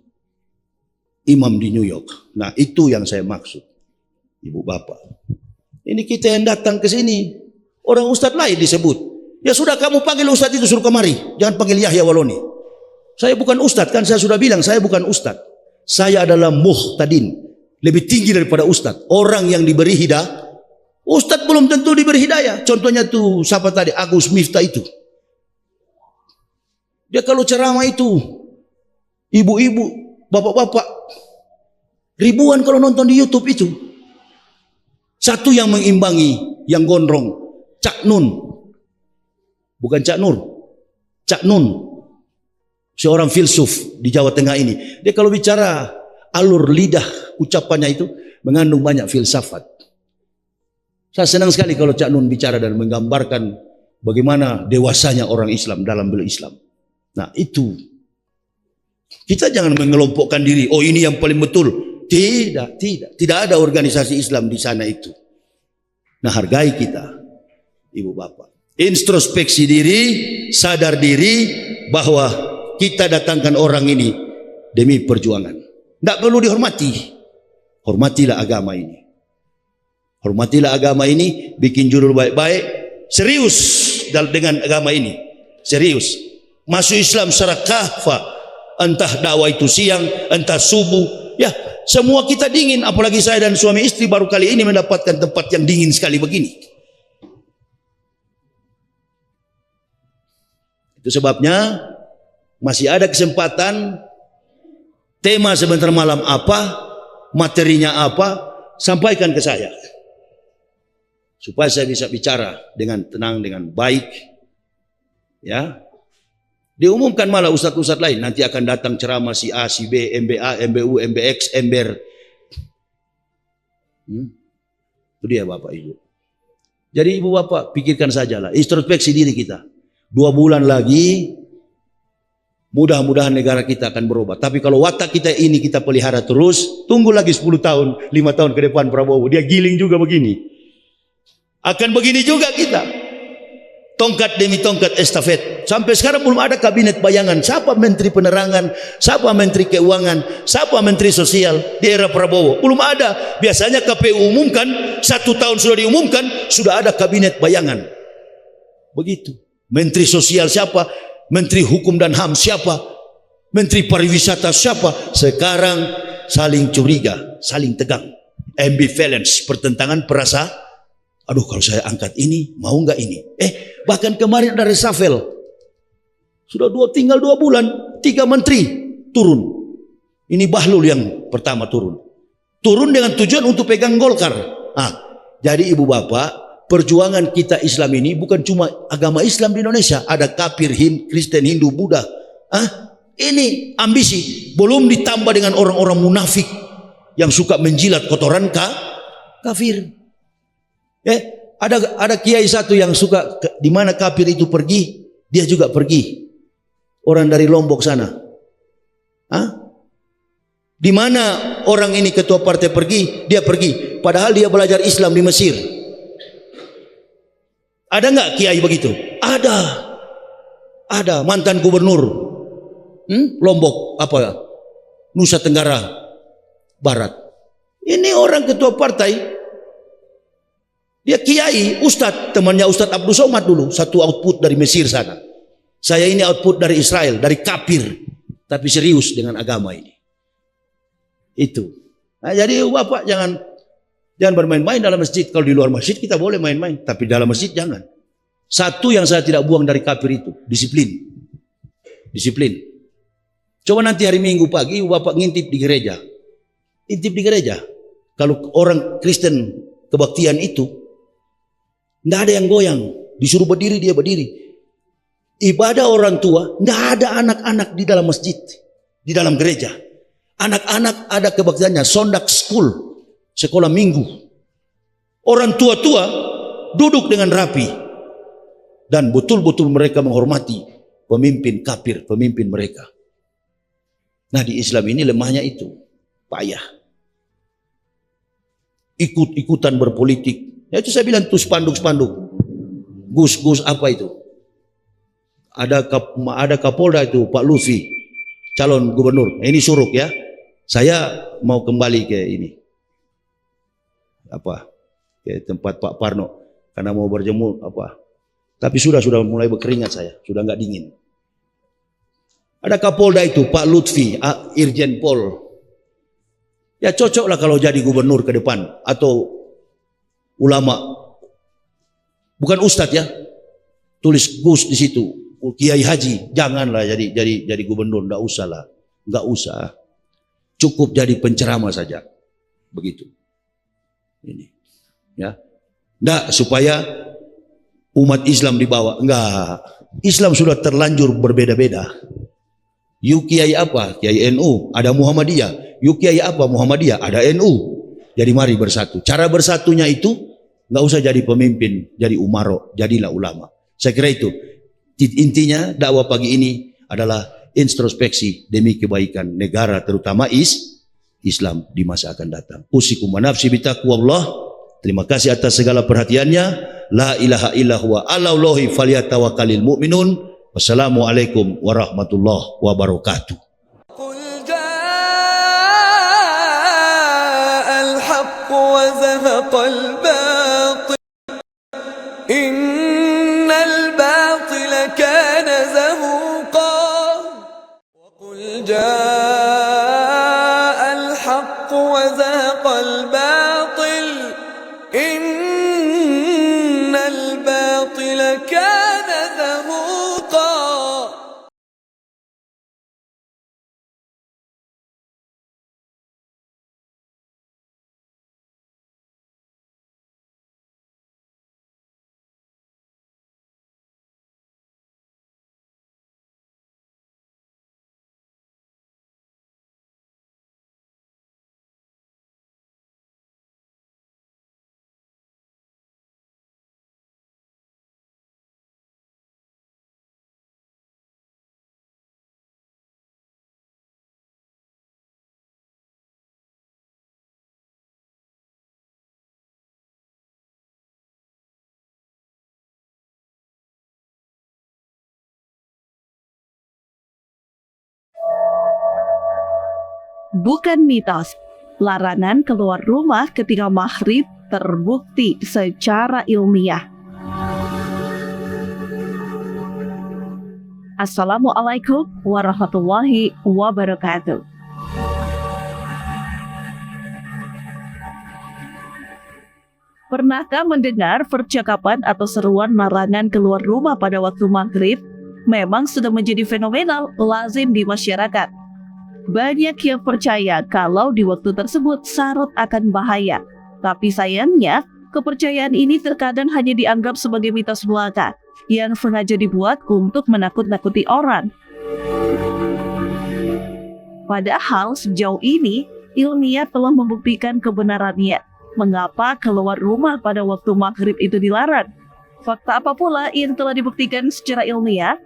imam di New York. Nah, itu yang saya maksud, ibu bapak. Ini kita yang datang ke sini, orang ustadz lain disebut. Ya sudah, kamu panggil ustadz itu, suruh kemari. Jangan panggil Yahya Waloni. Saya bukan ustadz, kan saya sudah bilang saya bukan ustadz. Saya adalah muhtadin, lebih tinggi daripada ustadz. Orang yang diberi hidayah. Ustadz belum tentu diberi hidayah. Contohnya tuh siapa tadi, Agus Miftah itu. Dia kalau ceramah itu, ibu-ibu, bapak-bapak, ribuan kalau nonton di YouTube itu. Satu yang mengimbangi, yang gondrong, Cak Nun. Bukan Cak Nur, Cak Nun, seorang filsuf di Jawa Tengah ini. Dia kalau bicara alur lidah ucapannya itu mengandung banyak filsafat. Saya senang sekali kalau Cak Nun bicara dan menggambarkan bagaimana dewasanya orang Islam dalam berislam. Nah itu, kita jangan mengelompokkan diri, oh ini yang paling betul. Tidak ada organisasi Islam di sana itu. Nah, hargai kita, ibu bapak. Introspeksi diri, sadar diri bahwa kita datangkan orang ini demi perjuangan. Tidak perlu dihormati. Hormatilah agama ini. Hormatilah agama ini, bikin judul baik-baik, serius dengan agama ini. Serius. Masuk Islam secara kahfa, entah dakwah itu siang, entah subuh. Ya, semua kita dingin, apalagi saya dan suami istri baru kali ini mendapatkan tempat yang dingin sekali begini. Itu sebabnya masih ada kesempatan, tema sebentar malam apa, materinya apa, sampaikan ke saya. Supaya saya bisa bicara dengan tenang, dengan baik. Ya. Diumumkan malah ustadz-ustadz lain, nanti akan datang ceramah si A, si B, MBA, MBU, MBX, Ember. Itu dia Bapak Ibu. Jadi Ibu Bapak pikirkan sajalah, introspeksi diri kita. 2 bulan lagi, mudah-mudahan negara kita akan berubah. Tapi kalau watak kita ini kita pelihara terus, tunggu lagi 10 tahun, 5 tahun ke depan Prabowo, dia giling juga begini. Akan begini juga kita. Tongkat demi tongkat estafet. Sampai sekarang belum ada kabinet bayangan. Siapa menteri penerangan, siapa menteri keuangan, siapa menteri sosial di era Prabowo. Belum ada. Biasanya KPU umumkan, 1 tahun sudah diumumkan, sudah ada kabinet bayangan. Begitu. Menteri sosial siapa? Menteri hukum dan HAM siapa? Menteri pariwisata siapa? Sekarang saling curiga, saling tegang. Ambivalence, pertentangan perasa. Aduh, kalau saya angkat ini, mau nggak ini? Bahkan kemarin ada reshuffle. Sudah tinggal 2 bulan, 3 menteri turun. Ini Bahlul yang pertama turun. Turun dengan tujuan untuk pegang Golkar. Jadi ibu bapak, perjuangan kita Islam ini bukan cuma agama Islam di Indonesia. Ada kafir, Kristen, Hindu, Buddha. Ini ambisi. Belum ditambah dengan orang-orang munafik yang suka menjilat kotoran kafir. Ada kiai satu yang suka di mana kafir itu pergi, dia juga pergi. Orang dari Lombok sana. Di mana orang ini ketua partai pergi, dia pergi. Padahal dia belajar Islam di Mesir. Ada nggak kiai begitu? Ada mantan gubernur Lombok Nusa Tenggara Barat. Ini orang ketua partai. Dia kiai, ustadz, temannya Ustadz Abdul Somad dulu, satu output dari Mesir sana. Saya ini output dari Israel, dari kafir, tapi serius dengan agama ini. Itu. Nah, jadi Bapak jangan bermain-main dalam masjid. Kalau di luar masjid kita boleh main-main, tapi dalam masjid jangan. Satu yang saya tidak buang dari kafir itu, disiplin. Disiplin. Coba nanti hari Minggu pagi Bapak ngintip di gereja. Intip di gereja. Kalau orang Kristen kebaktian itu, tidak ada yang goyang, disuruh berdiri dia berdiri. Ibadah orang tua, tidak ada anak-anak di dalam masjid, di dalam gereja. Anak-anak ada kebaktiannya, Sunday school, sekolah minggu. Orang tua-tua duduk dengan rapi dan betul-betul mereka menghormati pemimpin kafir, pemimpin mereka. Nah, di Islam ini lemahnya itu, payah. ikut-ikutan berpolitik. Ya itu saya bilang tuh spanduk-spanduk. Gus apa itu? Ada Kapolda itu Pak Lutfi, calon gubernur. Ini suruk ya. Saya mau kembali ke ini. Ke tempat Pak Parno karena mau berjemur Tapi sudah mulai berkeringat saya, sudah nggak dingin. Ada Kapolda itu Pak Lutfi, Irjen Pol. Ya cocoklah kalau jadi gubernur ke depan atau ulama. Bukan ustadz ya. Tulis Gus di situ. Kiai Haji, janganlah jadi gubernur, enggak usah. Cukup jadi penceramah saja. Begitu. Ini. Ya. Enggak supaya umat Islam dibawa. Enggak. Islam sudah terlanjur berbeda-beda. You kiai apa? Kiai NU, ada Muhammadiyah. You kiai apa? Muhammadiyah, ada NU. Jadi mari bersatu. Cara bersatunya itu enggak usah jadi pemimpin, jadi umaro, jadilah ulama. Saya kira itu. Intinya dakwah pagi ini adalah introspeksi demi kebaikan negara terutama Islam di masa akan datang. Usikum wa nafsi bitaqwallah. Terima kasih atas segala perhatiannya. La ilaha illa huwa 'alallahi falyatawakkalul mu'minun. Wassalamualaikum warahmatullahi wabarakatuh. قل جاء الحق وزهق الباطل إن الباطل كان زهوقا وقل جاء الحق وزهق الباطل إن الباطل كان زهوقا. Bukan mitos, larangan keluar rumah ketika maghrib terbukti secara ilmiah. Assalamualaikum warahmatullahi wabarakatuh. Pernahkah mendengar percakapan atau seruan larangan keluar rumah pada waktu maghrib? Memang sudah menjadi fenomenal lazim di masyarakat. Banyak yang percaya kalau di waktu tersebut syarat akan bahaya. Tapi sayangnya, kepercayaan ini terkadang hanya dianggap sebagai mitos belaka yang sengaja dibuat untuk menakut-nakuti orang. Padahal sejauh ini, ilmiah telah membuktikan kebenarannya. Mengapa keluar rumah pada waktu maghrib itu dilarang? Fakta apa pula yang telah dibuktikan secara ilmiah?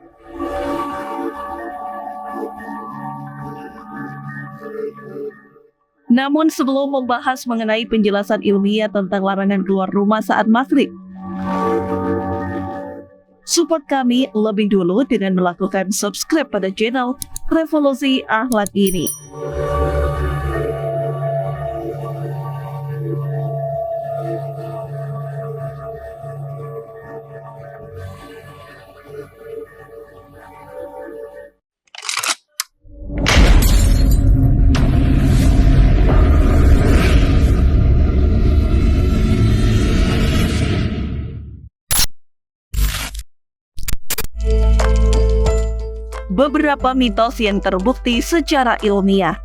Namun sebelum membahas mengenai penjelasan ilmiah tentang larangan keluar rumah saat maghrib, support kami lebih dulu dengan melakukan subscribe pada channel Revolusi Akhlak ini. Beberapa mitos yang terbukti secara ilmiah.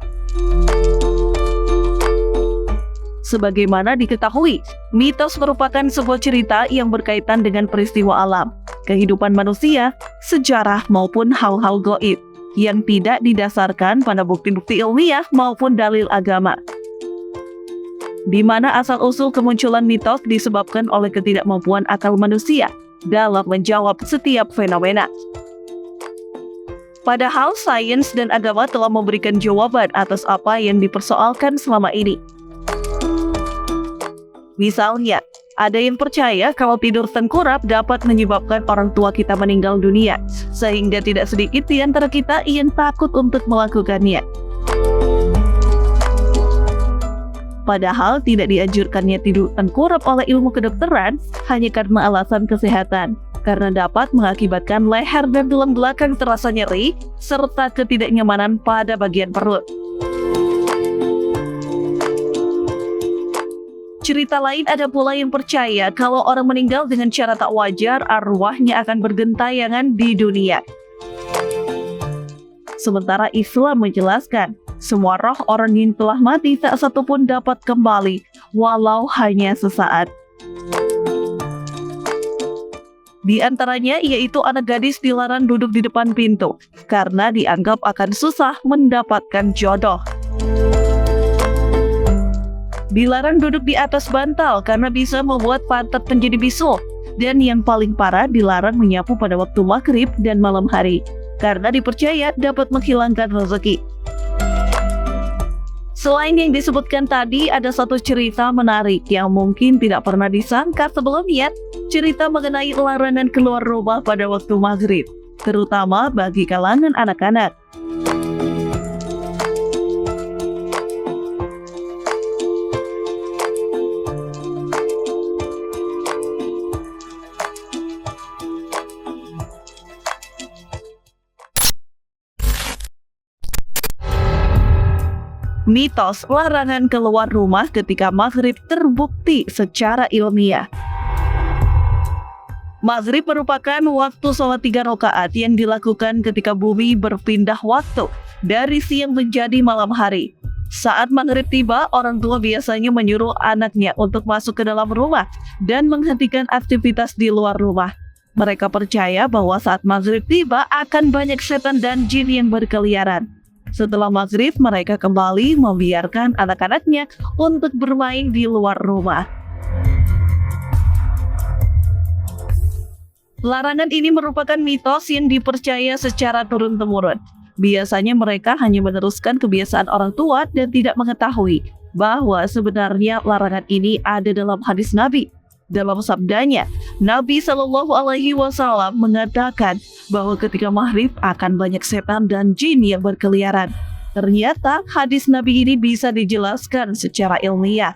Sebagaimana diketahui, mitos merupakan sebuah cerita yang berkaitan dengan peristiwa alam, kehidupan manusia, sejarah maupun hal-hal gaib yang tidak didasarkan pada bukti-bukti ilmiah maupun dalil agama. Di mana asal-usul kemunculan mitos disebabkan oleh ketidakmampuan akal manusia dalam menjawab setiap fenomena. Padahal sains dan agama telah memberikan jawaban atas apa yang dipersoalkan selama ini. Misalnya, ada yang percaya kalau tidur tengkurap dapat menyebabkan orang tua kita meninggal dunia, sehingga tidak sedikit di antara kita yang takut untuk melakukannya. Padahal tidak dianjurkannya tidur tengkurap oleh ilmu kedokteran hanya karena alasan kesehatan, karena dapat mengakibatkan leher dan tulang belakang terasa nyeri, serta ketidaknyamanan pada bagian perut. Cerita lain ada pula yang percaya kalau orang meninggal dengan cara tak wajar, arwahnya akan bergentayangan di dunia. Sementara Islam menjelaskan, semua roh orang yang telah mati tak satu pun dapat kembali, walau hanya sesaat. Di antaranya yaitu anak gadis dilarang duduk di depan pintu, karena dianggap akan susah mendapatkan jodoh. Dilarang duduk di atas bantal karena bisa membuat pantat menjadi bisul. Dan yang paling parah, dilarang menyapu pada waktu maghrib dan malam hari, karena dipercaya dapat menghilangkan rezeki. Selain yang disebutkan tadi, ada satu cerita menarik yang mungkin tidak pernah disangka sebelumnya, cerita mengenai larangan keluar rumah pada waktu maghrib, terutama bagi kalangan anak-anak. Mitos larangan keluar rumah ketika maghrib terbukti secara ilmiah. Maghrib merupakan waktu sholat 3 rakaat yang dilakukan ketika bumi berpindah waktu dari siang menjadi malam hari. Saat maghrib tiba, orang tua biasanya menyuruh anaknya untuk masuk ke dalam rumah dan menghentikan aktivitas di luar rumah. Mereka percaya bahwa saat maghrib tiba akan banyak setan dan jin yang berkeliaran. Setelah maghrib, mereka kembali membiarkan anak-anaknya untuk bermain di luar rumah. Larangan ini merupakan mitos yang dipercaya secara turun-temurun. Biasanya mereka hanya meneruskan kebiasaan orang tua dan tidak mengetahui bahwa sebenarnya larangan ini ada dalam hadis Nabi. Dalam sabdanya, Nabi Shallallahu Alaihi Wasallam mengatakan bahwa ketika maghrib akan banyak setan dan jin yang berkeliaran. Ternyata hadis Nabi ini bisa dijelaskan secara ilmiah.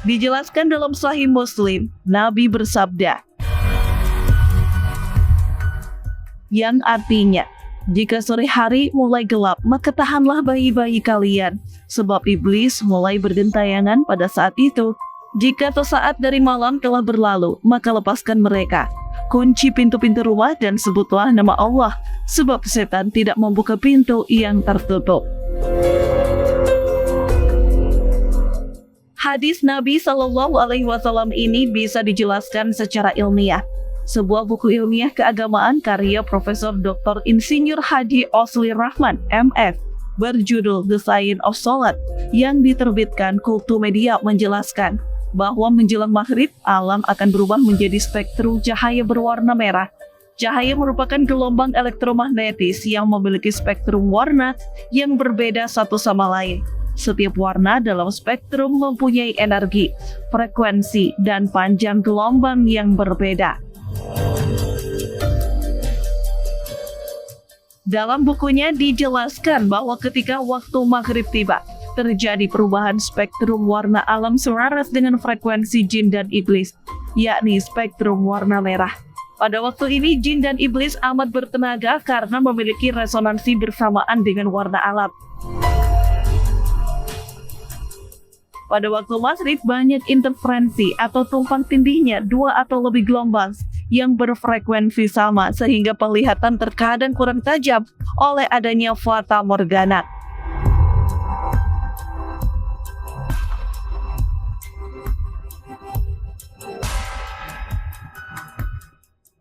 Dijelaskan dalam Sahih Muslim, Nabi bersabda, yang artinya, jika sore hari mulai gelap, maka tahanlah bayi-bayi kalian, sebab iblis mulai bergentayangan pada saat itu. Jika sesaat dari malam telah berlalu, maka lepaskan mereka. Kunci pintu-pintu rumah dan sebutlah nama Allah, sebab setan tidak membuka pintu yang tertutup. Hadis Nabi Shallallahu Alaihi Wasallam ini bisa dijelaskan secara ilmiah. Sebuah buku ilmiah keagamaan karya Profesor Dr. Insinyur Haji Osli Rahman, MF, berjudul The Science of Salat, yang diterbitkan Kultu Media menjelaskan bahwa menjelang maghrib, alam akan berubah menjadi spektrum cahaya berwarna merah. Cahaya merupakan gelombang elektromagnetis yang memiliki spektrum warna yang berbeda satu sama lain. Setiap warna dalam spektrum mempunyai energi, frekuensi, dan panjang gelombang yang berbeda. Dalam bukunya dijelaskan bahwa ketika waktu maghrib tiba, terjadi perubahan spektrum warna alam selaras dengan frekuensi jin dan iblis, yakni spektrum warna merah. Pada waktu ini jin dan iblis amat bertenaga karena memiliki resonansi bersamaan dengan warna alam. Pada waktu maghrib banyak interferensi atau tumpang tindihnya 2 atau lebih gelombang yang berfrekuensi sama sehingga penglihatan terkadang kurang tajam oleh adanya fata morgana.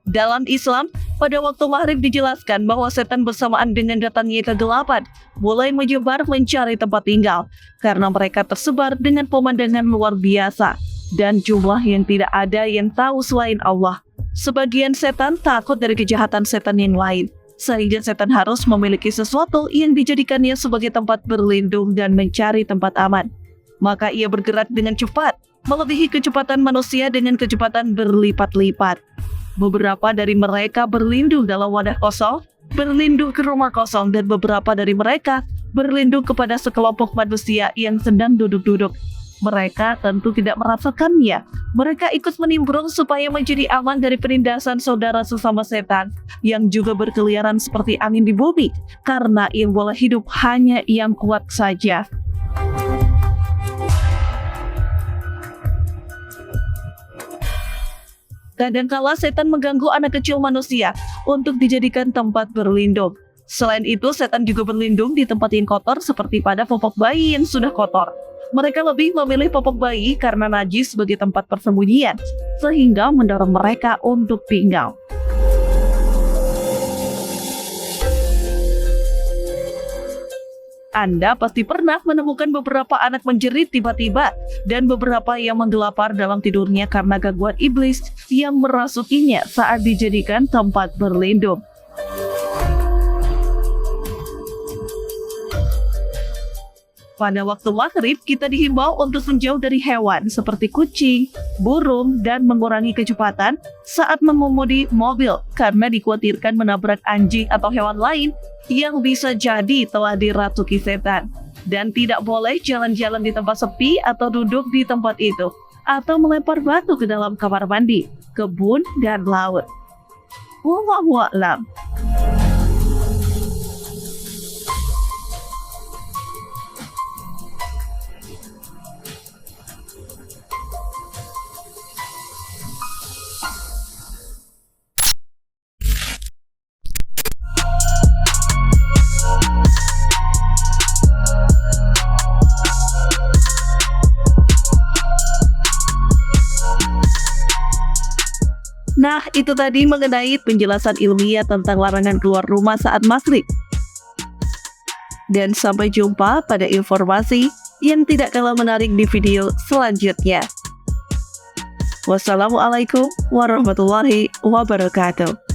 Dalam Islam, pada waktu maghrib dijelaskan bahwa setan bersamaan dengan datangnya kegelapan mulai menyebar mencari tempat tinggal karena mereka tersebar dengan pemandangan luar biasa dan jumlah yang tidak ada yang tahu selain Allah. Sebagian setan takut dari kejahatan setan yang lain. sehingga setan harus memiliki sesuatu yang dijadikannya sebagai tempat berlindung dan mencari tempat aman. Maka ia bergerak dengan cepat, melebihi kecepatan manusia dengan kecepatan berlipat-lipat. Beberapa dari mereka berlindung dalam wadah kosong, berlindung ke rumah kosong, dan beberapa dari mereka berlindung kepada sekelompok manusia yang sedang duduk-duduk. Mereka tentu tidak merasakannya. Mereka ikut menimbrung supaya menjadi aman dari penindasan saudara sesama setan yang juga berkeliaran seperti angin di bumi, karena yang boleh hidup hanya yang kuat saja. Kadangkala setan mengganggu anak kecil manusia untuk dijadikan tempat berlindung. Selain itu, setan juga berlindung di tempat yang kotor seperti pada popok bayi yang sudah kotor. Mereka lebih memilih popok bayi karena najis sebagai tempat persembunyian, sehingga mendorong mereka untuk tinggal. Anda pasti pernah menemukan beberapa anak menjerit tiba-tiba dan beberapa yang menggelapar dalam tidurnya karena gangguan iblis yang merasukinya saat dijadikan tempat berlindung. Pada waktu maghrib, kita dihimbau untuk menjauh dari hewan seperti kucing, burung, dan mengurangi kecepatan saat mengemudi mobil karena dikhawatirkan menabrak anjing atau hewan lain yang bisa jadi telah dirasuki setan. Dan tidak boleh jalan-jalan di tempat sepi atau duduk di tempat itu, atau melempar batu ke dalam kamar mandi, kebun, dan laut. Wallahu a'lam. Nah, itu tadi mengenai penjelasan ilmiah tentang larangan keluar rumah saat maghrib. Dan sampai jumpa pada informasi yang tidak kalah menarik di video selanjutnya. Wassalamualaikum warahmatullahi wabarakatuh.